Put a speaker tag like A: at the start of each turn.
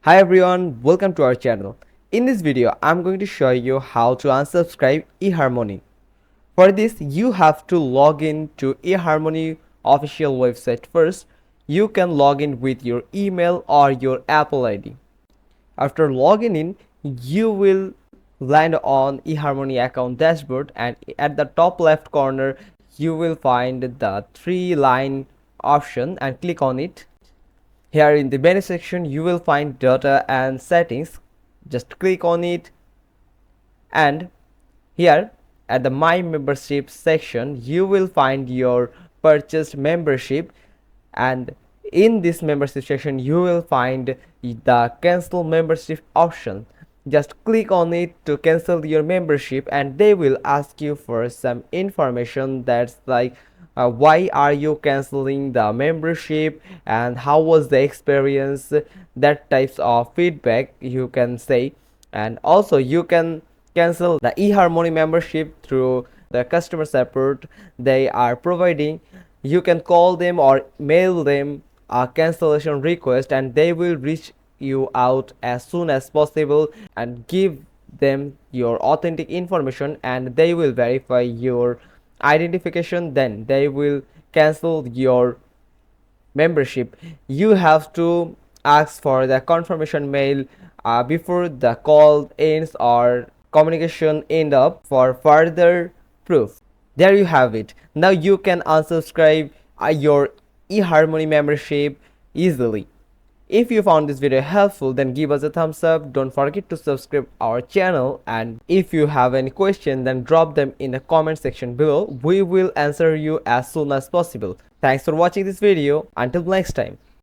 A: Hi everyone, welcome to our channel. In this video, I'm going to show you how to unsubscribe Eharmony. For this, you have to log in to Eharmony official website first. You can log in with your email or your Apple ID. After logging in, you will land on Eharmony account dashboard, and at the top left corner, you will find the three-line option and click on it. Here in the menu section, you will find data and settings. Just click on it, and here at the my membership section, you will find your purchased membership, and in this membership section, you will find the cancel membership option. Just click on it to cancel your membership, and they will ask you for some information that's like why are you canceling the membership and how was the experience, that types of feedback you can say. And also you can cancel the eHarmony membership through the customer support they are providing. You can call them or mail them a cancellation request, and they will reach you out as soon as possible and give them your authentic information, and they will verify your identification. Then they will cancel your membership. You have to ask for the confirmation mail before the call ends or communication end up for further proof. There you have it. Now you can unsubscribe your eHarmony membership easily. If you found this video helpful, then give us a thumbs up. Don't forget to subscribe our channel, and if you have any question, then drop them in the comment section below. We will answer you as soon as possible. Thanks for watching this video. Until next time.